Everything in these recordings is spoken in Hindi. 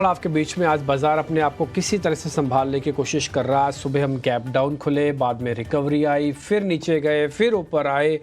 आपके बीच में आज बाजार अपने आप को किसी तरह से संभालने की कोशिश कर रहा है। सुबह हम गैप डाउन खुले, बाद में रिकवरी आई, फिर नीचे गए, फिर ऊपर आए।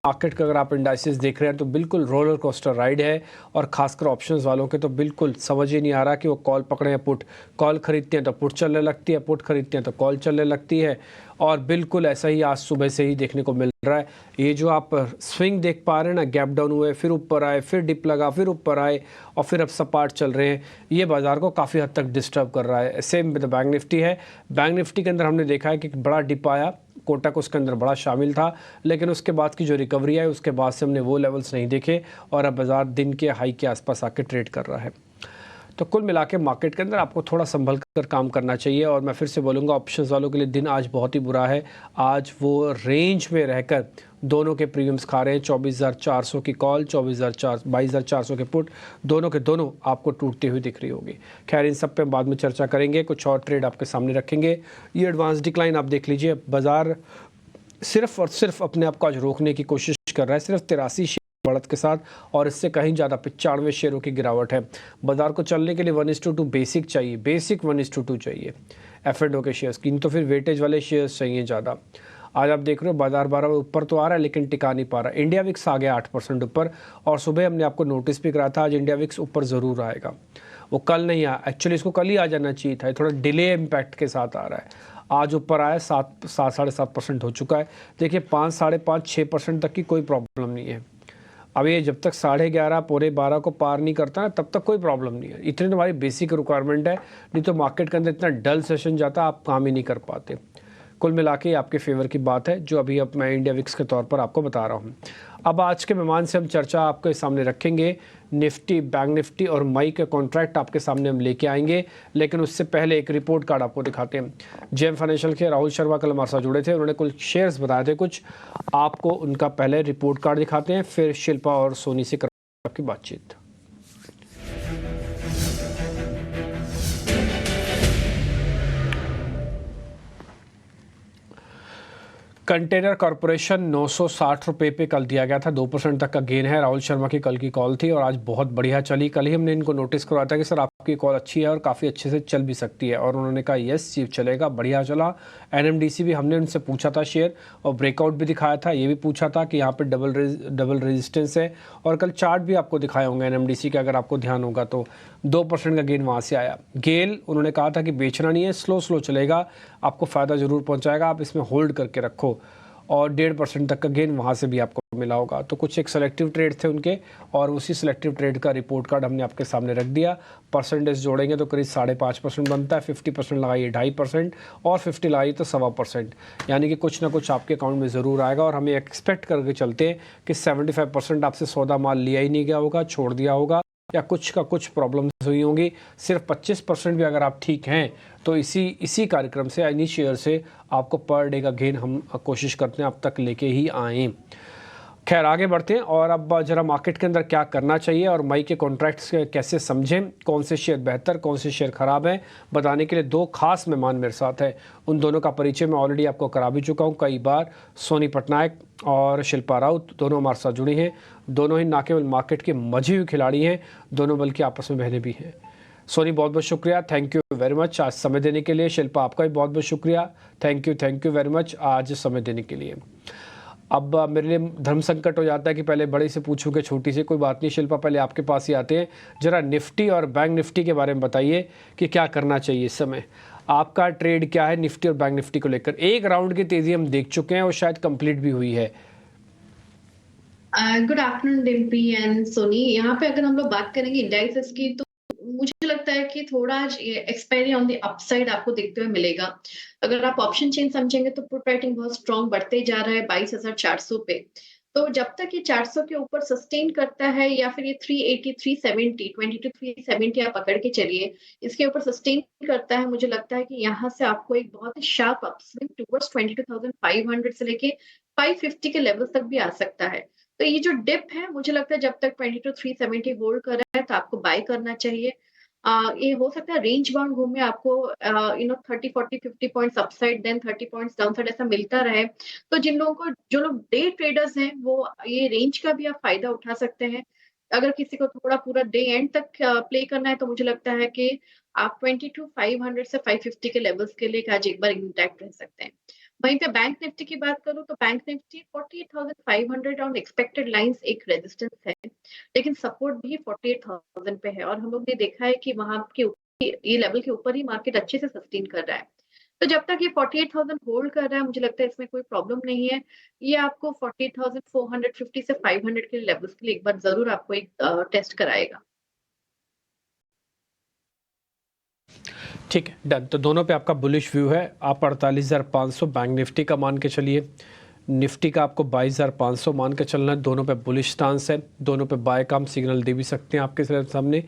मार्केट का अगर आप इंडाइसेस देख रहे हैं तो बिल्कुल रोलर कोस्टर राइड है, और खासकर ऑप्शंस वालों के तो बिल्कुल समझ ही नहीं आ रहा कि वो कॉल पकड़े या पुट। कॉल खरीदते हैं तो पुट चलने लगती है, पुट खरीदते हैं तो कॉल चलने लगती है, और बिल्कुल ऐसा ही आज सुबह से ही देखने को मिल रहा है। ये जो आप स्विंग देख पा रहे हैं ना, गैप डाउन हुए, फिर ऊपर आए, फिर डिप लगा, फिर ऊपर आए, और फिर अब सपाट चल रहे हैं, ये बाजार को काफ़ी हद तक डिस्टर्ब कर रहा है। सेम विद बैंक निफ्टी है। बैंक निफ्टी के अंदर हमने देखा है कि बड़ा डिप आया, कोटक उसके अंदर बड़ा शामिल था, लेकिन उसके बाद की जो रिकवरी है उसके बाद से हमने वो लेवल्स नहीं देखे, और अब बाजार दिन के हाई के आसपास आके ट्रेड कर रहा है। तो कुल मिला के मार्केट के अंदर आपको थोड़ा संभल कर काम करना चाहिए। और मैं फिर से बोलूँगा, ऑप्शंस वालों के लिए दिन आज बहुत ही बुरा है। आज वो रेंज में रहकर दोनों के प्रीमियम्स खा रहे हैं। 24,400 की कॉल, 22,400 के पुट, दोनों के दोनों आपको टूटती हुई दिख रही होगी। खैर, इन सब पे बाद में चर्चा करेंगे, कुछ और ट्रेड आपके सामने रखेंगे। ये एडवांस डिक्लाइन आप देख लीजिए, बाजार सिर्फ और सिर्फ अपने आप को आज रोकने की कोशिश कर रहा है, सिर्फ 83 बढ़त के साथ, और इससे कहीं ज़्यादा 95 शेयरों की गिरावट है। बाजार को चलने के लिए 1:2 बेसिक चाहिए, बेसिक 1:2 चाहिए F&O के शेयर्स की, तो फिर वेटेज वाले शेयर्स चाहिए ज़्यादा। आज आप देख रहे हो बाजार 12 ऊपर तो आ रहा है, लेकिन टिका नहीं पा रहा। इंडिया विक्स आ गया 8% ऊपर, और सुबह हमने आपको नोटिस भी करा था आज इंडिया विक्स ऊपर ज़रूर आएगा। वो कल नहीं आया, एक्चुअली इसको कल ही आ जाना चाहिए था, थोड़ा डिले इम्पैक्ट के साथ आ रहा है। आज ऊपर आया, 7-7.5% हो चुका है। देखिए 5, 5.5, 6% तक की कोई प्रॉब्लम नहीं है। अब ये जब तक 11:30 पौने 12 को पार नहीं करता ना, तब तक कोई प्रॉब्लम नहीं है। इतनी तो हमारी बेसिक रिक्वायरमेंट है, नहीं तो मार्केट के अंदर इतना डल सेशन जाता, आप काम ही नहीं कर पाते। कुल मिला के आपके फेवर की बात है, जो अभी अब मैं इंडिया विक्स के तौर पर आपको बता रहा हूँ। अब आज के मेहमान से हम चर्चा आपके सामने रखेंगे। निफ्टी, बैंक निफ्टी और मई के कॉन्ट्रैक्ट आपके सामने हम लेके आएंगे, लेकिन उससे पहले एक रिपोर्ट कार्ड आपको दिखाते हैं। जेएम फाइनेंशियल के राहुल शर्मा कल हमारे साथ जुड़े थे, उन्होंने कुछ शेयर्स बताए थे कुछ, आपको उनका पहले रिपोर्ट कार्ड दिखाते हैं, फिर शिल्पा और सोनी से करेंगे आपकी बातचीत। कंटेनर कॉरपोरेशन 960 रुपये पे कल दिया गया था, 2% तक का गेन है। राहुल शर्मा की कल की कॉल थी और आज बहुत बढ़िया चली। कल ही हमने इनको नोटिस करवाया था कि सर आपकी कॉल अच्छी है और काफ़ी अच्छे से चल भी सकती है, और उन्होंने कहा यस चीफ चलेगा, बढ़िया चला। एनएमडीसी भी हमने उनसे पूछा था शेयर, और ब्रेकआउट भी दिखाया था, ये भी पूछा था कि यहाँ पर डबल रेजिस्टेंस है, और कल चार्ट भी आपको दिखाए होंगे एनएमडीसी के, अगर आपको ध्यान होगा तो 2% का गेन वहाँ से आया। गेल उन्होंने कहा था कि बेचना नहीं है, स्लो स्लो चलेगा, आपको फ़ायदा ज़रूर पहुँचाएगा, आप इसमें होल्ड करके रखो, और 1.5% तक का गेन वहाँ से भी आपको मिला होगा। तो कुछ एक सेलेक्टिव ट्रेड थे उनके, और उसी सेलेक्टिव ट्रेड का रिपोर्ट कार्ड हमने आपके सामने रख दिया। परसेंटेज जोड़ेंगे तो करीब 5.5% बनता है। 50% लगाइए 2.5%, और 50 लगाइए तो 1.25%, यानी कि कुछ ना कुछ आपके अकाउंट में ज़रूर आएगा। और हमें एक्सपेक्ट करके चलते हैं कि 75% आपसे सौदा माल लिया ही नहीं गया होगा, छोड़ दिया होगा, या कुछ का कुछ प्रॉब्लम्स हुई होंगी। सिर्फ 25% भी अगर आप ठीक हैं तो इसी कार्यक्रम से, इन्हीं शेयर से आपको पर डे का गेन हम कोशिश करते हैं अब तक लेके ही आएँ। खैर, आगे बढ़ते हैं, और अब जरा मार्केट के अंदर क्या करना चाहिए और मई के कॉन्ट्रैक्ट्स कैसे समझें, कौन से शेयर बेहतर, कौन से शेयर ख़राब हैं, बताने के लिए दो खास मेहमान मेरे साथ हैं। उन दोनों का परिचय मैं ऑलरेडी आपको करा भी चुका हूं कई बार। सोनी पटनायक और शिल्पा राउत दोनों हमारे साथ जुड़ी हैं। दोनों ही ना केवल मार्केट के मजे हुए खिलाड़ी हैं, दोनों बल्कि आपस में बहनें भी हैं। सोनी, बहुत बहुत शुक्रिया, थैंक यू वेरी मच आज समय देने के लिए। शिल्पा, आपका भी बहुत बहुत शुक्रिया, थैंक यू वेरी मच आज समय देने के लिए। अब मेरे लिए धर्म संकट हो जाता है कि पहले बड़े से पूछूं कि छोटी से, कोई बात नहीं शिल्पा, पहले आपके पास ही आते हैं। जरा निफ्टी और बैंक निफ्टी के बारे में बताइए कि क्या करना चाहिए इस समय, आपका ट्रेड क्या है निफ्टी और बैंक निफ्टी को लेकर। एक राउंड की तेजी हम देख चुके हैं और शायद कंप्लीट भी हुई है। Good afternoon Dimpy and Soni. यहाँ पे अगर हम लोग बात करेंगे इंडाइसेस की, तो मुझे लगता है कि थोड़ा एक्सपायरी ऑन द अपसाइड आपको देखते हुए मिलेगा। अगर आप ऑप्शन चेन समझेंगे तो पुट राइटिंग बहुत स्ट्रॉन्ग बढ़ते जा रहा है 22,400 पे। तो जब तक ये 400 के ऊपर सस्टेन करता है, या फिर ये 380 370 22 370 आप पकड़ के चलिए, इसके ऊपर सस्टेन करता है, मुझे लगता है कि यहाँ से आपको एक बहुत ही शार्प अपस्विंग टुवर्ड्स 22,500 से लेके 550 के लेवल तक भी आ सकता है। तो ये जो डिप है, मुझे लगता है जब तक 22,370 होल्ड कर रहा है तो आपको बाय करना चाहिए। ये हो सकता है रेंज बाउंड घूमे आपको, 30 40 50 points upside, then 30 points downside ऐसा मिलता रहे। तो जो लोग डे ट्रेडर्स हैं, वो ये रेंज का भी आप फायदा उठा सकते हैं। अगर किसी को थोड़ा पूरा डे एंड तक प्ले करना है तो मुझे लगता है कि आप 22,500 से 550 के लेवल्स के लिए आज एक बार इंटैक्ट रह सकते हैं। वहीं पे बैंक निफ्टी की बात करूँ तो bank Nifty 48,500 on expected lines एक रेजिस्टेंस है, लेकिन सपोर्ट भी 48,000 पे है और हम लोग ने देखा है कि वहाँ के ये लेवल के ऊपर ही मार्केट अच्छे से सस्टेन कर रहा है। तो जब तक ये 48,000 होल्ड कर रहा है मुझे लगता है इसमें कोई प्रॉब्लम नहीं है। ये आपको 48,450 से 500 के लेवल्स के लिए एक बार ज़रूर आपको एक टेस्ट कराएगा। ठीक है, डन। तो दोनों पे आपका बुलिश व्यू है। आप 48,500 बैंक निफ्टी का मान के चलिए, निफ्टी का आपको 22,500 मान के चलना है। दोनों पे बुलिश स्टांस है, दोनों पे बाय का हम सिग्नल दे भी सकते हैं आपके सामने।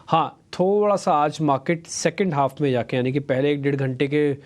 हाँ, थोड़ा सा आज मार्केट सेकंड हाफ में जाके, यानी कि पहले 1 डेढ़ घंटे के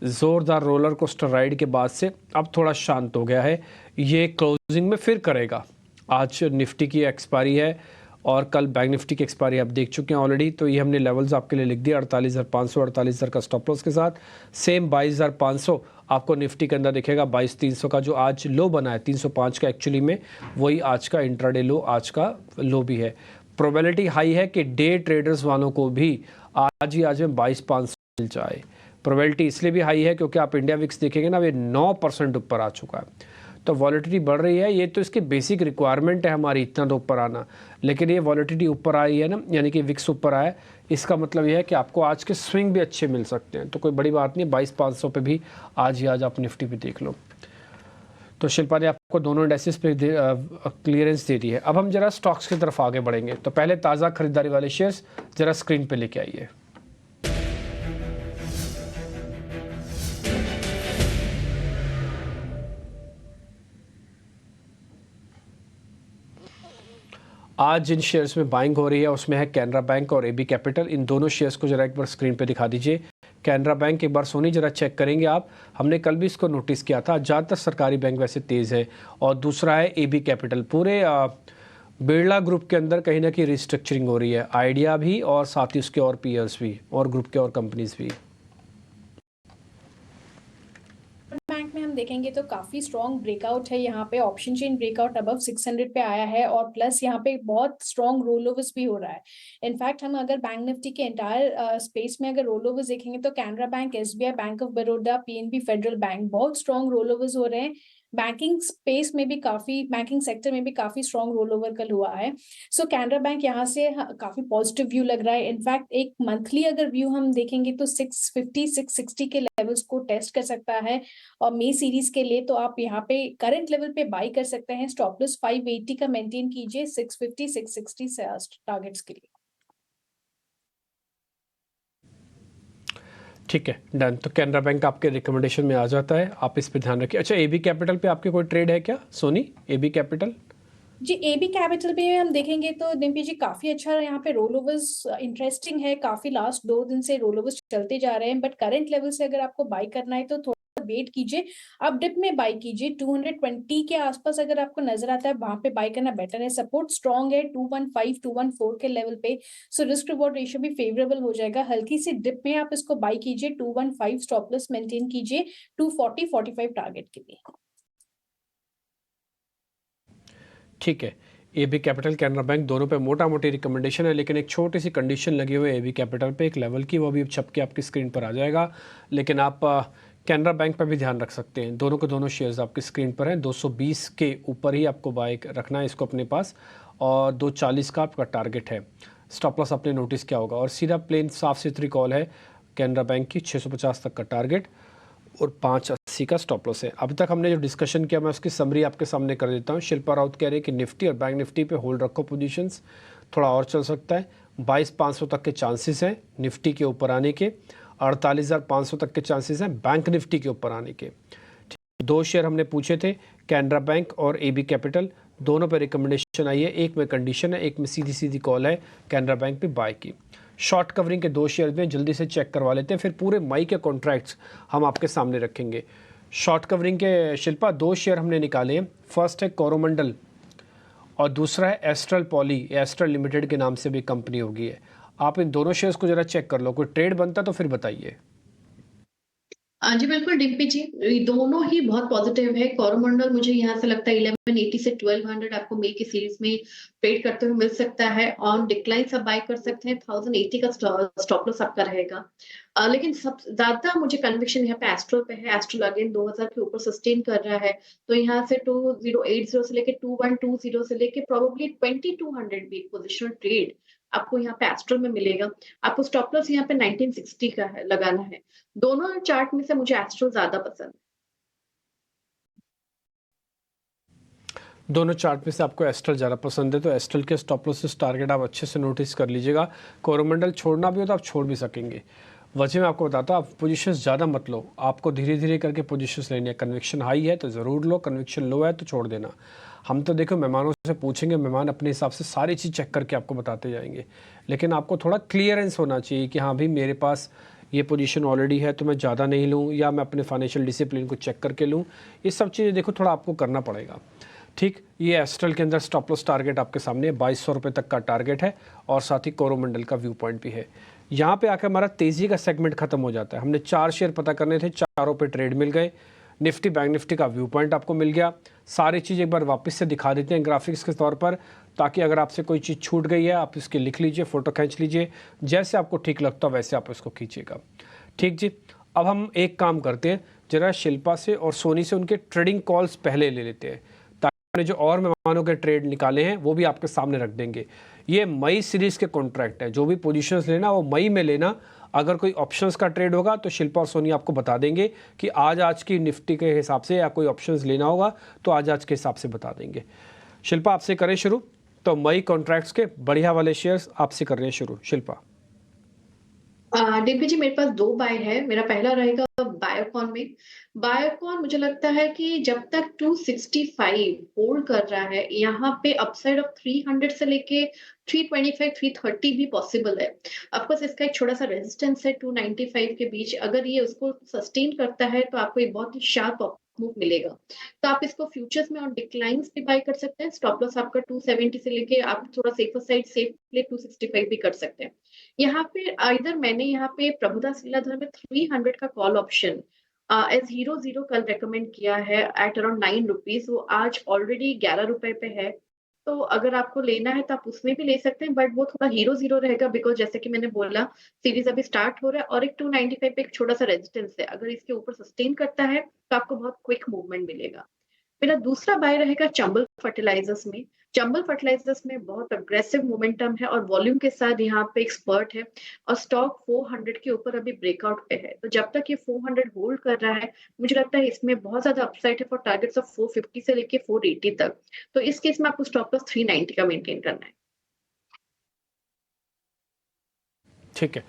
ज़ोरदार रोलर कोस्टर राइड के बाद से अब थोड़ा शांत हो गया है। ये क्लोजिंग में फिर करेगा। आज निफ्टी की एक्सपायरी है और कल बैंक निफ्टी की एक्सपायरी आप देख चुके हैं ऑलरेडी। तो ये हमने लेवल्स आपके लिए लिख दिए, 48,500, 48,000 का स्टॉप लॉस के साथ। सेम 22,500 आपको निफ्टी के अंदर दिखेगा। 22,300 का जो आज लो बना है, 305 का एक्चुअली में, वही आज का इंट्राडे लो, आज का लो भी है। प्रोबेबिलिटी हाई है कि डे ट्रेडर्स वालों को भी आज में 22,500 मिल जाए। प्रोबेबिलिटी इसलिए भी हाई है क्योंकि आप इंडिया विक्स देखेंगे ना, ये 9% ऊपर आ चुका है। तो वॉलेटिलिटी बढ़ रही है। ये तो इसकी बेसिक रिक्वायरमेंट है हमारी, इतना तो ऊपर आना। लेकिन ये वॉलेटिलिटी ऊपर आई है ना, यानी कि विक्स ऊपर आया, इसका मतलब ये है कि आपको आज के स्विंग भी अच्छे मिल सकते हैं। तो कोई बड़ी बात नहीं, 22,500 पे भी आज आप निफ्टी पे देख लो। तो शिल्पा ने आपको दोनों इंडेक्सेस पे क्लियरेंस दे दी है। अब हम जरा स्टॉक्स की तरफ आगे बढ़ेंगे। तो पहले ताज़ा खरीदारी वाले शेयर्स जरा स्क्रीन पे लेके आइए। आज जिन शेयर्स में बाइंग हो रही है उसमें है कैनरा बैंक और एबी कैपिटल। इन दोनों शेयर्स को जरा एक बार स्क्रीन पे दिखा दीजिए। कैनरा बैंक एक बार सोनी जरा चेक करेंगे आप, हमने कल भी इसको नोटिस किया था। ज़्यादातर सरकारी बैंक वैसे तेज़ है। और दूसरा है एबी कैपिटल। पूरे बिरला ग्रुप के अंदर कहीं ना कहीं रिस्ट्रक्चरिंग हो रही है, आइडिया भी और साथ ही उसके और पीयर्स भी और ग्रुप के और कंपनीज भी। बैंक में हम देखेंगे तो काफी स्ट्रॉन्ग ब्रेकआउट है। यहाँ पे ऑप्शन चेन ब्रेकआउट अबव 600 पे आया है और प्लस यहाँ पे बहुत स्ट्रॉन्ग रोल ओवर्स भी हो रहा है। इनफैक्ट हम अगर बैंक निफ्टी के एंटायर स्पेस में अगर रोल ओवर्स देखेंगे तो Canara bank, SBI, bank of Baroda, PNB, federal bank, बहुत स्ट्रॉन्ग रोल ओवर्स हो रहे हैं। बैंकिंग स्पेस में भी काफी, बैंकिंग सेक्टर में भी काफी स्ट्रॉन्ग रोल ओवर कल हुआ है। सो कैनरा बैंक यहाँ से काफी पॉजिटिव व्यू लग रहा है। इनफैक्ट एक मंथली अगर व्यू हम देखेंगे तो 650 660 के लेवल्स को टेस्ट कर सकता है और मे सीरीज के लिए। तो आप यहाँ पे करंट लेवल पे बाई कर सकते हैं। स्टॉप लॉस 580 का मेंटेन कीजिए 650 660 टारगेट्स के लिए। ठीक है, डन। तो कैनरा बैंक आपके रिकमेंडेशन में आ जाता है, आप इस पे ध्यान रखिए। अच्छा, एबी कैपिटल पे आपके कोई ट्रेड है क्या Soni? AB capital ji, AB capital पे हम देखेंगे तो डिम्पी जी काफी अच्छा यहाँ पे रोल ओवर्स इंटरेस्टिंग है। काफी लास्ट 2 दिन से रोल ओवर्स चलते जा रहे हैं, बट करंट लेवल से अगर आपको बाई करना है तो थोड़ा वेट कीजिए। आप डिप में बाई कीजिए 220 के आसपास अगर आपको नजर आता है वहां पे बाई करना बेटर है। सपोर्ट स्ट्रॉन्ग है 215 214 के लेवल पे, सो रिस्क रिवॉर्ड रेशियो भी फेवरेबल हो जाएगा। हल्की सी डिप में आप इसको बाई कीजिए 215, स्टॉप लॉस मेंटेन कीजिए 240 45 टारगेट के लिए। ठीक है। एबी कैपिटल, कैनरा बैंक दोनों पे मोटा मोटी रिकमेंडेशन है, लेकिन एक छोटी सी कंडीशन लगी हुई है एबी कैपिटल पे एक लेवल की, वो भी छप के आपकी स्क्रीन पर आ जाएगा। लेकिन आप कैनरा बैंक पर भी ध्यान रख सकते हैं। दोनों के दोनों शेयर्स आपकी स्क्रीन पर हैं। 220 के ऊपर ही आपको बाय रखना है इसको अपने पास और 240 का आपका टारगेट है। स्टॉप लॉस आपने नोटिस किया होगा और सीधा प्लेन साफ सुथरी कॉल है कैनरा बैंक की, 650 तक का टारगेट और 580 का स्टॉप लॉस है। अभी तक हमने जो डिस्कशन किया मैं उसकी समरी आपके सामने कर देता हूँ। शिल्पा राउत कह रहे हैं कि निफ्टी और बैंक निफ्टी पे होल्ड रखो पोजीशंस, थोड़ा और चल सकता है। 22,500 तक के चांसेस हैं निफ्टी के ऊपर आने के, 48,500 तक के चांसेस हैं बैंक निफ्टी के ऊपर आने के। दो शेयर हमने पूछे थे, कैनरा बैंक और एबी कैपिटल, दोनों पे रिकमेंडेशन आई है। एक में कंडीशन है, एक में सीधी सीधी कॉल है कैनरा बैंक पे बाय की। शॉर्ट कवरिंग के 2 शेयर में जल्दी से चेक करवा लेते हैं, फिर पूरे मई के कॉन्ट्रैक्ट्स हम आपके सामने रखेंगे। शॉर्ट कवरिंग के शिल्पा 2 शेयर हमने निकाले हैं। फर्स्ट है कोरोमंडल और दूसरा है एस्ट्रल पॉली, एस्ट्रल लिमिटेड के नाम से भी कंपनी होगी है। आप इन दोनों शेयर्स को जरा चेक कर लो, कोई ट्रेड बनता तो फिर बताइए। जी बिल्कुल डिम्पी जी, ये दोनों ही बहुत पॉजिटिव है। कोरोमंडल मुझे यहाँ से लगता है 1180 से 1200 आपको मई की सीरीज में ट्रेड करते हुए मिल सकता है। ऑन डिक्लाइन आप बाय कर सकते हैं, 1080 का स्टॉप लॉस आपका रहेगा। लेकिन सब ज्यादा मुझे कन्विक्शन यहाँ पे एस्ट्रल पे है। एस्ट्रल अगेन 2000 के ऊपर सस्टेन कर रहा है, तो यहाँ से 2080 से लेके 2120 से लेके प्रोबेबली 2200 भी एक पोजिशनल ट्रेड आपको यहाँ पे एस्ट्रल में मिलेगा। आपको स्टॉप लॉस यहाँ पे 1960 का है, लगाना है। दोनों चार्ट में से मुझे एस्ट्रो ज्यादा पसंद है। दोनों चार्ट में से आपको एस्ट्रल ज़्यादा पसंद है, तो एस्ट्रल के स्टॉप लॉसेस टारगेट आप अच्छे से नोटिस कर लीजिएगा। कोरोमंडल छोड़ना भी हो तो आप छोड़ भी सकेंगे। वजह मैं आपको बताता हूँ, आप पोजीशंस ज़्यादा मत लो, आपको धीरे धीरे करके पोजीशंस लेनी है। कन्विक्शन हाई है तो ज़रूर लो, कन्विक्शन लो है तो छोड़ देना। हम तो देखो मेहमानों से पूछेंगे, मेहमान अपने हिसाब से सारी चीज़ चेक करके आपको बताते जाएंगे, लेकिन आपको थोड़ा क्लियरेंस होना चाहिए कि हाँ भाई मेरे पास ये पोजीशन ऑलरेडी है तो मैं ज़्यादा नहीं लूँ, या मैं अपने फाइनेंशियल डिसिप्लिन को चेक करके लूँ। ये सब चीज़ें देखो थोड़ा आपको करना पड़ेगा। ठीक, ये एस्ट्रल के अंदर स्टॉप लॉस टारगेट आपके सामने 2200 रुपये तक का टारगेट है, और साथ ही कोरोमंडल का व्यू पॉइंट भी है। यहाँ पे आकर हमारा तेज़ी का सेगमेंट खत्म हो जाता है। हमने 4 शेयर पता करने थे, चारों पे ट्रेड मिल गए। निफ्टी बैंक निफ्टी का व्यू पॉइंट आपको मिल गया। सारी चीज़ एक बार वापस से दिखा देते हैं ग्राफिक्स के तौर पर, ताकि अगर आपसे कोई चीज़ छूट गई है आप इसके लिख लीजिए, फ़ोटो खींच लीजिए, जैसे आपको ठीक लगता है वैसे आप इसको खींचिएगा। ठीक जी, अब हम एक काम करते हैं, जरा शिल्पा से और सोनी से उनके ट्रेडिंग कॉल्स पहले ले लेते हैं, ताकि जो और मेहमानों के ट्रेड निकाले हैं वो भी आपके सामने रख देंगे। ये मई सीरीज के कॉन्ट्रैक्ट है, जो भी पोजीशंस लेना वो मई में लेना। अगर कोई ऑप्शंस का ट्रेड होगा तो शिल्पा और सोनी आपको बता देंगे कि आज की निफ्टी के हिसाब से, या कोई ऑप्शंस लेना होगा तो आज के हिसाब से बता देंगे। शिल्पा आपसे करें शुरू, तो मई कॉन्ट्रैक्ट्स के बढ़िया वाले शेयर्स आपसे कर रहे हैं शुरू। शिल्पा। डीपी जी, मेरे पास 2 बाय है। मेरा पहला रहेगा बायोकॉन में। बायोकॉन मुझे लगता है कि जब तक 265 होल्ड कर रहा है, यहाँ पे अपसाइड ऑफ 300 से लेके 325, 330 भी पॉसिबल है। ऑफ कोर्स इसका एक छोटा-सा रेजिस्टेंस है 295 के बीच। अगर ये उसको सस्टेन करता है तो आपको एक बहुत ही शार्प अप मूव मिलेगा। तो आप इसको फ्यूचर्स में ऑन डिक्लाइंस भी बाय कर सकते हैं। स्टॉप लॉस आपका 270 से लेके आप थोड़ा सेफर साइड सेफ प्ले 265 भी कर सकते हैं। यहाँ पे आइदर मैंने यहाँ पे प्रभुदास लीलाधर में 300 का call option as hero zero कल रेकमेंड किया है एट अराउंड 9 रुपीज। वो आज ऑलरेडी 11 रुपए पे है। तो अगर आपको लेना है तो आप उसमें भी ले सकते हैं, बट वो थोड़ा हीरो जीरो रहेगा, बिकॉज जैसे कि मैंने बोला सीरीज अभी स्टार्ट हो रहा है, और एक 295 पे एक छोटा सा रेजिस्टेंस है। अगर इसके ऊपर सस्टेन करता है तो आपको बहुत क्विक मूवमेंट मिलेगा। मेरा दूसरा बाय रहेगा चंबल फर्टिलाइजर्स में। चंबल फर्टिलाइजर्स में बहुत अग्रेसिव मोमेंटम है और वॉल्यूम के साथ यहाँ पे एक स्पर्ट है, और स्टॉक 400 के ऊपर अभी ब्रेकआउट पे है। तो जब तक ये 400 होल्ड कर रहा है, मुझे लगता है इसमें बहुत ज्यादा अपसाइड है फॉर टारगेट्स ऑफ 450 से लेके 480 तक। तो इस केस में आपको स्टॉप लॉस 390 का मेंटेन करना है। ठीक है,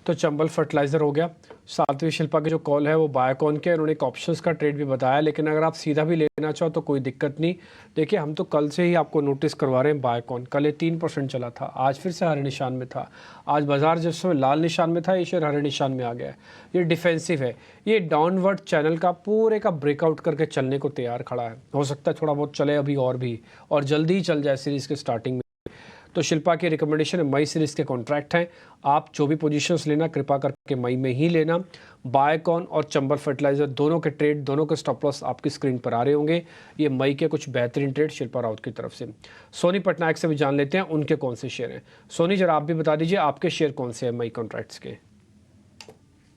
तो चंबल फर्टिलाइज़र हो गया। सातवीं शिल्पा की जो कॉल है वो बायोकॉन के, उन्होंने एक ऑप्शंस का ट्रेड भी बताया, लेकिन अगर आप सीधा भी लेना चाहो तो कोई दिक्कत नहीं। देखिए हम तो कल से ही आपको नोटिस करवा रहे हैं बायोकॉन। कल ये 3% चला था, आज फिर से हरे निशान में था। आज बाजार जिस समय लाल निशान में था, ये शेयर हरे निशान में आ गया है। ये डिफेंसिव है, ये डाउनवर्ड चैनल का पूरे का ब्रेकआउट करके चलने को तैयार खड़ा है। हो सकता है थोड़ा बहुत चले अभी और भी, और जल्दी ही चल जाए सीरीज़ के स्टार्टिंग में। तो शिल्पा की रिकमेंडेशन मई सीरीज के कॉन्ट्रैक्ट हैं, आप जो भी पोजीशंस लेना कृपा करके मई में ही लेना। बायोकॉन और चंबल फर्टिलाइजर दोनों के ट्रेड, दोनों के स्टॉप लॉस आपकी स्क्रीन पर आ रहे होंगे। ये मई के कुछ बेहतरीन ट्रेड शिल्पा राउत की तरफ से। सोनी पटनायक से भी जान लेते हैं उनके कौन से शेयर हैं। सोनी जरा आप भी बता दीजिए आपके शेयर कौन से हैं मई कॉन्ट्रैक्ट्स के।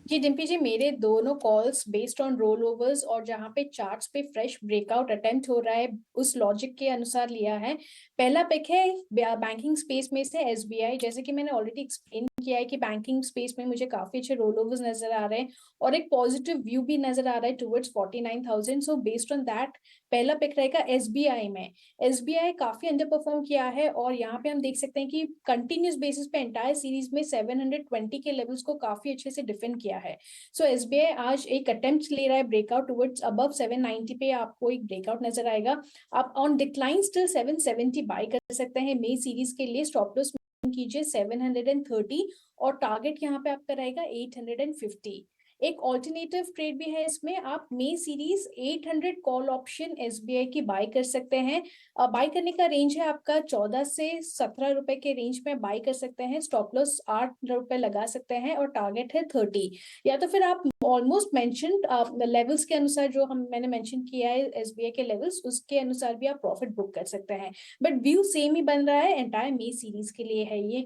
जी डिम्पी जी, मेरे दोनों calls based on roll overs और जहाँ पे चार्ट्स पे फ्रेश ब्रेकआउट अटेम्प्ट हो रहा है उस लॉजिक के अनुसार लिया है। पहला पिक है बैंकिंग स्पेस में से एसबीआई। जैसे कि मैंने ऑलरेडी एक्सप्लेन किया है कि बैंकिंग स्पेस में मुझे काफी अच्छे रोल ओवर्स नजर आ रहे हैं और एक पॉजिटिव व्यू भी नजर आ रहा है towards 49,000। So based on that पहला पिक रहेगा एसबीआई में। एसबीआई काफी अंडर परफॉर्म किया है और यहाँ पे हम देख सकते हैं कि कंटिन्यूस बेसिस पे एंटायर सीरीज में 720 के लेवल्स को काफी अच्छे से डिफेंड किया है। सो एसबीआई आज एक अटेम्प्ट ले रहा है ब्रेकआउट टुवर्ड्स अबव 790 पे आपको एक ब्रेकआउट नजर आएगा। आप ऑन डिक्लाइन स्टिल 770 बाय कर सकते हैं। मई सीरीज के लिए स्टॉप लॉस कीजिए 730 और टारगेट यहाँ पे आपका रहेगा 850। एक ऑल्टरनेटिव ट्रेड भी है इसमें, आप मे सीरीज 800 कॉल ऑप्शन एसबीआई की बाय कर सकते हैं। बाय करने का रेंज है आपका 14 से 17 रुपए के रेंज में बाय कर सकते हैं, स्टॉप लॉस 8 रुपए लगा सकते हैं और टारगेट है 30। या तो फिर आप ऑलमोस्ट मेंशन्ड लेवल्स के अनुसार, जो मैंने मेंशन किया है एसबीआई के लेवल्स, उसके अनुसार भी आप प्रॉफिट बुक कर सकते हैं। बट व्यू सेम ही बन रहा है, एंटायर मे सीरीज के लिए है ये।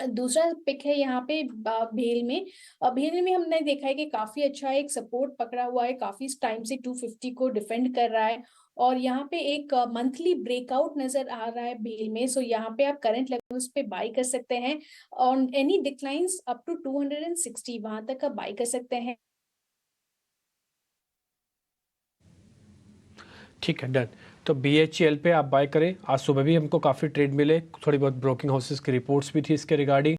दूसरा पिक है यहाँ पे भेल में। भेल में हमने देखा है कि काफी अच्छा एक सपोर्ट पकड़ा हुआ है, काफी टाइम से 250 को डिफेंड कर रहा है और यहाँ पे एक मंथली ब्रेकआउट नजर आ रहा है भेल में। सो यहाँ पे आप करंट लेवल्स पे बाय कर सकते हैं और एनी डिक्लाइंस अप टू 260 वहां तक आप बाय कर सकते हैं। ठीक है, डन। तो BHEL पे आप बाय करें। आज सुबह भी हमको काफ़ी ट्रेड मिले, थोड़ी बहुत ब्रोकिंग हाउसेस की रिपोर्ट्स भी थी इसके रिगार्डिंग।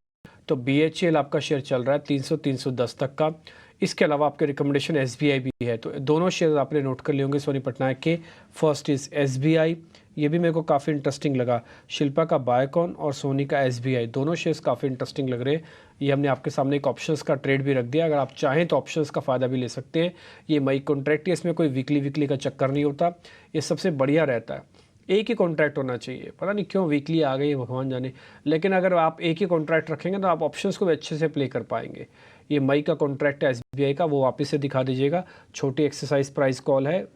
तो BHEL आपका शेयर चल रहा है 300-310 तक का। इसके अलावा आपके रिकमेंडेशन SBI भी है, तो दोनों शेयर आपने नोट कर लिए होंगे सोनी पटनायक के। फर्स्ट इज़ SBI, ये भी मेरे को काफ़ी इंटरेस्टिंग लगा। शिल्पा का बायोकॉन और सोनी का SBI, दोनों शेयर्स काफ़ी इंटरेस्टिंग लग रहे हैं। ये हमने आपके सामने एक ऑप्शंस का ट्रेड भी रख दिया, अगर आप चाहें तो ऑप्शंस का फ़ायदा भी ले सकते हैं। ये मई कॉन्ट्रैक्ट है, इसमें कोई वीकली का चक्कर नहीं होता, ये सबसे बढ़िया रहता है। एक ही कॉन्ट्रैक्ट होना चाहिए, पता नहीं क्यों वीकली आ गई भगवान जाने, लेकिन अगर आप एक ही कॉन्ट्रैक्ट रखेंगे तो आप ऑप्शंस को भी अच्छे से प्ले कर पाएंगे। ये मई का कॉन्ट्रैक्ट है SBI का, वो वापस से दिखा दीजिएगा। छोटी एक्सरसाइज प्राइस कॉल है,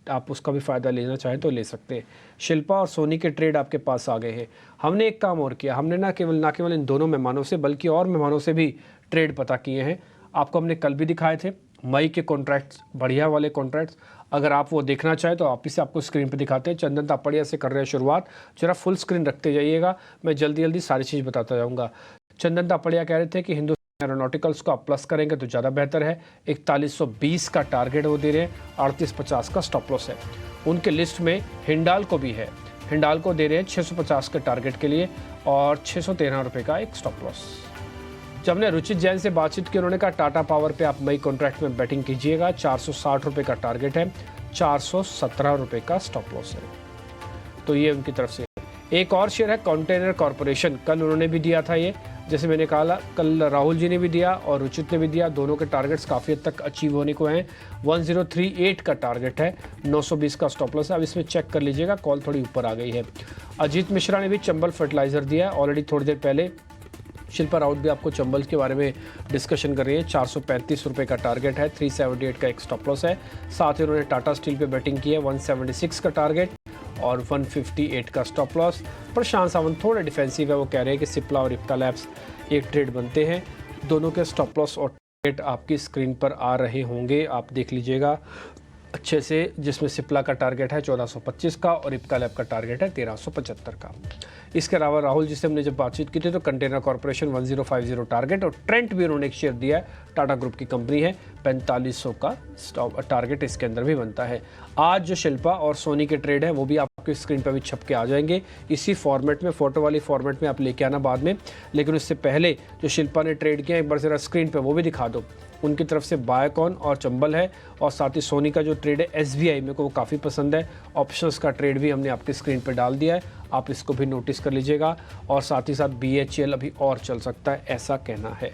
आप उसका भी फ़ायदा लेना चाहें तो ले सकते हैं। शिल्पा और सोनी के ट्रेड आपके पास आ गए हैं। हमने एक काम और किया, हमने ना केवल इन दोनों मेहमानों से बल्कि और मेहमानों से भी ट्रेड पता किए हैं। आपको हमने कल भी दिखाए थे मई के कॉन्ट्रैक्ट्स, बढ़िया वाले कॉन्ट्रैक्ट्स। अगर आप वो देखना चाहें तो वापस से आपको स्क्रीन पर दिखाते हैं। चंदन तापड़िया से कर रहे हैं शुरुआत, जरा फुल स्क्रीन रखते जाइएगा, मैं जल्दी सारी चीज़ बताता जाऊँगा। चंदन तापड़िया कह रहे थे कि हिंदुस्तान एरोनॉटिकल्स को आप प्लस करेंगे तो ज़्यादा बेहतर है। 4120 का टारगेट वो दे रहे हैं, 3850 का स्टॉप लॉस है। उनके लिस्ट में हिंडाल को भी है, हिंडाल को दे रहे हैं 650 के टारगेट के लिए और 613 रुपये का एक स्टॉप लॉस। जब हमने रुचित जैन से बातचीत की, उन्होंने कहा टाटा पावर पे आप मई कॉन्ट्रैक्ट में बैटिंग कीजिएगा, 460 रुपये का टारगेट है, 417 रुपये का स्टॉप लॉस है। तो ये उनकी तरफ से। एक और शेयर है कंटेनर कॉरपोरेशन, कल उन्होंने भी दिया था ये, जैसे मैंने कहा कल राहुल जी ने भी दिया और रुचित ने भी दिया। दोनों के टारगेट्स काफ़ी हद तक अचीव होने को हैं। 1038 का टारगेट है, 920 का स्टॉप लॉस है। अब इसमें चेक कर लीजिएगा, कॉल थोड़ी ऊपर आ गई है। अजीत मिश्रा ने भी चंबल फर्टिलाइजर दिया ऑलरेडी थोड़ी देर पहले। शिल्पा राउत भी आपको चंबल के बारे में डिस्कशन कर रही है, 435 रुपये का टारगेट है, 378 का एक स्टॉप लॉस है। साथ ही उन्होंने टाटा स्टील पे बैटिंग की है, 176 का टारगेट और 158 का स्टॉप लॉस। प्रशांत सावंत थोड़े डिफेंसिव है, वो कह रहे हैं कि सिप्ला और इप्टा लैब्स एक ट्रेड बनते हैं। दोनों के स्टॉप लॉस और टारगेट आपकी स्क्रीन पर आ रहे होंगे, आप देख लीजिएगा अच्छे से, जिसमें सिप्ला का टारगेट है 1425 का और इप्का लैब का टारगेट है 1375 का। इसके अलावा राहुल जी से हमने जब बातचीत की थी तो कंटेनर कॉर्पोरेशन 1050 टारगेट और ट्रेंट भी उन्होंने एक शेयर दिया है, टाटा ग्रुप की कंपनी है, 4500 का टारगेट इसके अंदर भी बनता है। आज जो शिल्पा और सोनी के ट्रेड है वो भी आपकी स्क्रीन पर भी छप के आ जाएंगे इसी फॉर्मेट में, फोटो वाली फॉर्मेट में आप लेके आना बाद में। लेकिन उससे पहले जो शिल्पा ने ट्रेड किया एक बार जरा स्क्रीन पर वो भी दिखा दो। उनकी तरफ से बायोकॉन और चंबल है और साथ ही सोनी का जो ट्रेड है SBI, मेरे को वो काफ़ी पसंद है। ऑप्शंस का ट्रेड भी हमने आपकी स्क्रीन पर डाल दिया है, आप इसको भी नोटिस कर लीजिएगा। और साथ ही साथ BHEL अभी और चल सकता है, ऐसा कहना है।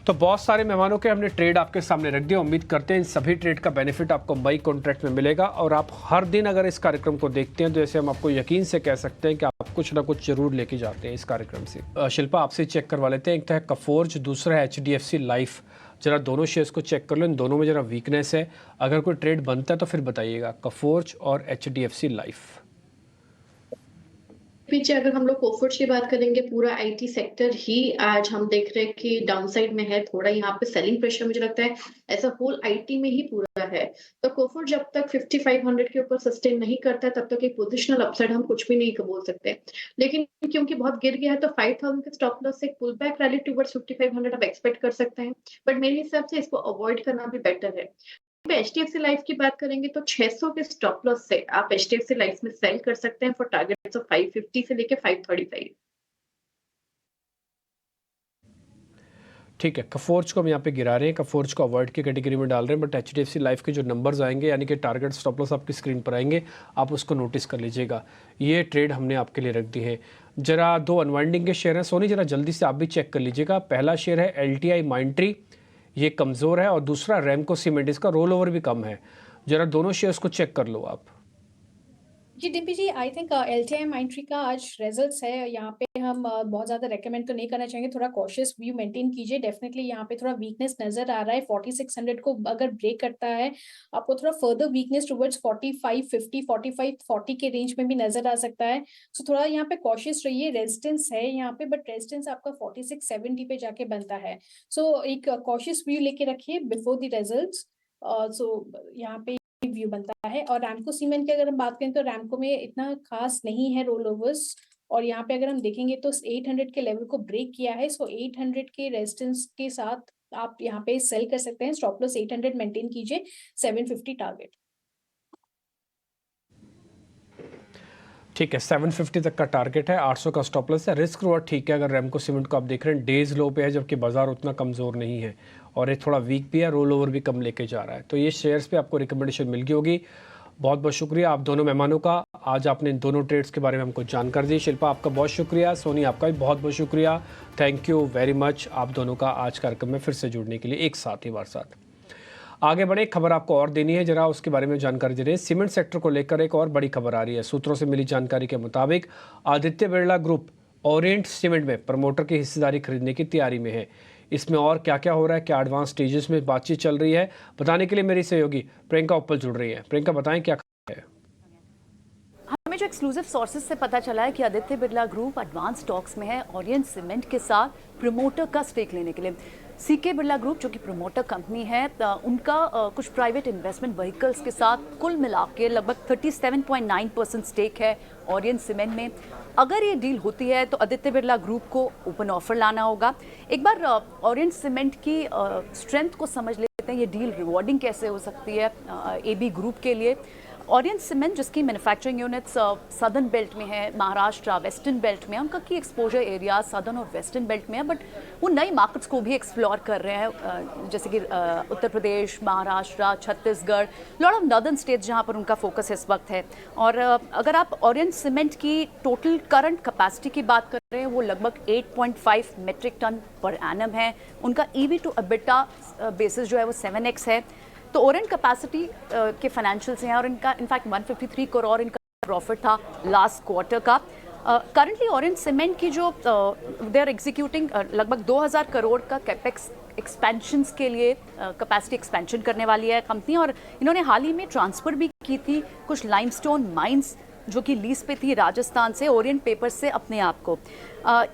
तो बहुत सारे मेहमानों के हमने ट्रेड आपके सामने रख दिया। उम्मीद करते हैं इन सभी ट्रेड का बेनिफिट आपको मई कॉन्ट्रैक्ट में मिलेगा और आप हर दिन अगर इस कार्यक्रम को देखते हैं तो जैसे हम आपको यकीन से कह सकते हैं कि आप कुछ ना कुछ जरूर लेके जाते हैं इस कार्यक्रम से। शिल्पा आपसे चेक करवा लेते हैं, एक तो है कफोर्ज, दूसरा है HDFC लाइफ। जरा दोनों शेयर्स को चेक कर लो, इन दोनों में जरा वीकनेस है, अगर कोई ट्रेड बनता है तो फिर बताइएगा, कफोर्ज और HDFC लाइफ। पीछे अगर हम लोग कोफोर्ज की बात करेंगे, पूरा IT सेक्टर ही आज हम देख रहे हैं कि डाउनसाइड में है, थोड़ा यहाँ पे सेलिंग प्रेशर मुझे लगता है ऐसा होल IT में ही पूरा है। तो कोफोर्ज जब तक 5500 के ऊपर सस्टेन नहीं करता है तब तक एक पोजिशनल अपसाइड हम कुछ भी नहीं बोल सकते। लेकिन क्योंकि बहुत गिर गया है तो 5000 के स्टॉप लॉस से एक पुल बैक रैली टुवर्ड्स 5500 आप एक्सपेक्ट कर सकते हैं, बट मेरे हिसाब से इसको अवॉइड करना भी बेटर है। HDFC लाइफ की बात करेंगे तो 600 के स्टॉप लॉस से आप HDFC लाइफ में सेल कर सकते हैं फॉर टारगेट्स ऑफ 550 से लेके 535। ठीक है, कफोर्ज को हम यहाँ पे गिरा रहे हैं, कफोर्ज को अवॉइड की कैटेगरी में डाल रहे हैं, बट HDFC लाइफ के जो नंबर्स आएंगे यानी कि टारगेट स्टॉप लॉस आपकी स्क्रीन पर आएंगे, आप उसको नोटिस कर लीजिएगा। ये ट्रेड हमने आपके लिए रख दी है। जरा दो अनवाइंडिंग के शेयर हैं सोनी, जरा जल्दी से आप भी चेक कर लीजिएगा। पहला शेयर है LTI माइंट्री, ये कमज़ोर है, और दूसरा रैमको सीमेंट, इसका रोल ओवर भी कम है। ज़रा दोनों शेयर्स को चेक कर लो आप। जी डिम्पी जी, आई थिंक एलटीआई माइंट्री का आज रिजल्ट्स है। यहाँ पे हम बहुत ज़्यादा रेकमेंड तो नहीं करना चाहेंगे, थोड़ा कॉशियस व्यू मेंटेन कीजिए। डेफिनेटली यहाँ पे थोड़ा वीकनेस नजर आ रहा है। 4600 को अगर ब्रेक करता है, आपको थोड़ा फर्दर वीकनेस टुवर्ड्स 4550, 4540 के रेंज में भी नजर आ सकता है। सो थोड़ा यहाँ पे कॉशियस रहिए। रेजिस्टेंस है यहाँ पे, बट रेजिस्टेंस आपका 4670 पे जाके बनता है। सो एक कॉशियस व्यू लेके रखिए बिफोर द रिजल्ट्स। सो यहाँ पे व्यू बनता है। और रैमको सीमेंट की अगर हम बात करें तो रैमको में इतना खास नहीं है रोल ओवर्स। और यहाँ पे अगर हम देखेंगे तो 800 के लेवल को ब्रेक किया है। सो 800 के रेजिस्टेंस के साथ आप यहाँ पे सेल कर सकते हैं। स्टॉप लॉस 800 मेंटेन कीजिए, 750 टारगेट। ठीक है, 750 तक का टारगेट है, 800 का स्टॉप लॉस है। रिस्क रिवॉर्ड ठीक है अगर रैमको सीमेंट को आप देख रहे हैं डेज लो पे है, जबकि बाजार उतना कमज़ोर नहीं है और ये थोड़ा वीक भी है, रोल ओवर भी कम लेके जा रहा है। तो ये शेयर्स पे आपको रिकमेंडेशन मिल गई होगी। बहुत बहुत शुक्रिया आप दोनों मेहमानों का, आज आपने इन दोनों ट्रेड्स के बारे में हमको जानकारी दी। शिल्पा आपका बहुत शुक्रिया, सोनी आपका भी बहुत बहुत शुक्रिया। थैंक यू वेरी मच आप दोनों का आज कार्यक्रम में फिर से जुड़ने के लिए एक साथ ही बार साथ। आगे बढ़े, खबर आपको और देनी है, जरा उसके बारे में जानकारी दे रहे हैं। सीमेंट सेक्टर को लेकर एक और बड़ी खबर आ रही है। सूत्रों से मिली जानकारी के मुताबिक Aditya Birla group Orient cement में प्रमोटर की हिस्सेदारी खरीदने की तैयारी में है। इसमें और क्या क्या हो रहा है, क्या एडवांस स्टेजेस में बातचीत चल रही है, बताने के लिए मेरी सहयोगी प्रियंका उप्पल जुड़ रही है। प्रियंका बताएं क्या खबर है। हमें जो एक्सक्लूसिव सोर्सेज से पता चला है कि Aditya Birla group advance talks में है ओरिएंट सीमेंट के साथ प्रमोटर का स्टेक लेने के लिए। सीके बिरला ग्रुप जो कि प्रमोटर कंपनी है, उनका कुछ प्राइवेट इन्वेस्टमेंट व्हीकल्स के साथ कुल मिला के लगभग 37.9% स्टेक है ओरिएंट सीमेंट में। अगर ये डील होती है तो आदित्य बिरला ग्रुप को ओपन ऑफर लाना होगा। एक बार ओरिएंट सीमेंट की स्ट्रेंथ को समझ लेते हैं, ये डील रिवॉर्डिंग कैसे हो सकती है एबी ग्रुप के लिए। ओरिएंट सीमेंट जिसकी मैन्युफैक्चरिंग यूनिट्स सदर्न बेल्ट में है, महाराष्ट्र वेस्टर्न बेल्ट में, उनका की एक्सपोजर एरिया सदर्न और वेस्टर्न बेल्ट में है, बट वो नई मार्केट्स को भी एक्सप्लोर कर रहे हैं, जैसे कि Uttar Pradesh, Maharashtra, Chhattisgarh, lot of northern states जहाँ पर उनका फोकस इस वक्त है। और अगर आप ओरिएंट सीमेंट की टोटल करंट कैपेसिटी की बात कर रहे हैं, वो लगभग 8.5 मेट्रिक टन पर एनम है। उनका EV टू EBITDA बेसिस जो है वो 7x है। तो ओरिएंट कैपेसिटी के फाइनेंशियल्स हैं और इनका इनफैक्ट 153 करोड़ इनका प्रॉफिट था लास्ट क्वार्टर का। करंटली ओरिएंट सीमेंट की जो दे आर एग्जीक्यूटिंग लगभग 2000 करोड़ का कैपेक्स एक्सपेंशंस के लिए कैपेसिटी एक्सपेंशन करने वाली है कंपनी। और इन्होंने हाल ही में ट्रांसफ़र भी की थी कुछ लाइमस्टोन माइंस जो कि लीज पे थी राजस्थान से ओरिएंट पेपर से अपने आप को।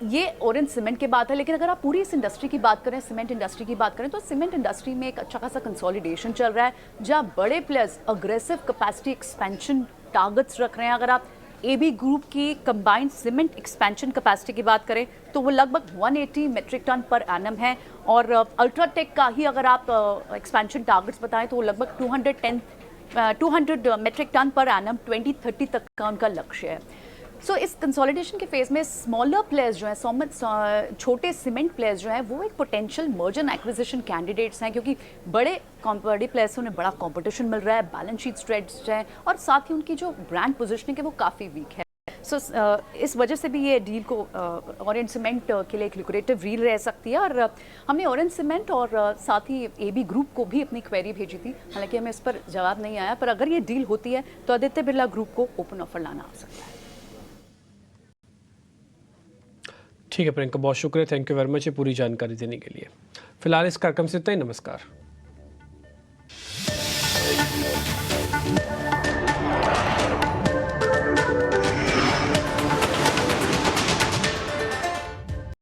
ये ओरिएंट सीमेंट की बात है, लेकिन अगर आप पूरी इस इंडस्ट्री की बात करें, सीमेंट इंडस्ट्री की बात करें, तो सीमेंट इंडस्ट्री में एक अच्छा खासा कंसोलिडेशन चल रहा है, जहाँ बड़े players aggressive capacity expansion targets रख रहे हैं। अगर आप एबी ग्रुप की कंबाइंड सीमेंट एक्सपेंशन कैपेसिटी की बात करें तो वो लगभग 180 मेट्रिक टन पर एनम है। और अल्ट्राटेक का ही अगर आप एक्सपेंशन टारगेट्स बताएं तो वो लगभग 200 मेट्रिक टन पर एनम 2030 तक का उनका लक्ष्य है। सो इस कंसोलिडेशन के फेज में स्मॉलर प्लेयर्स जो हैं, छोटे सीमेंट प्लेयर्स जो हैं, वो एक potential merger and acquisition candidates हैं, क्योंकि बड़े प्लेयर्स उन्हें बड़ा कंपटीशन मिल रहा है, बैलेंस शीट स्ट्रेंथ्स हैं और साथ ही उनकी जो ब्रांड पोजीशनिंग है वो काफ़ी वीक है। सो इस वजह से भी ये डील को ओरिएंट सीमेंट के लिए एक लुक्रेटिव डील रह सकती है। और हमने ओरिएंट सीमेंट और साथ ही एबी ग्रुप को भी अपनी क्वेरी भेजी थी, हालांकि हमें इस पर जवाब नहीं आया, पर अगर ये डील होती है तो आदित्य बिरला ग्रुप को ओपन ऑफर लाना आ सकता है। ठीक है प्रियंका, बहुत शुक्रिया, थैंक यू वेरी मच ये पूरी जानकारी देने के लिए। फिलहाल इस कार्यक्रम से इतना ही, नमस्कार।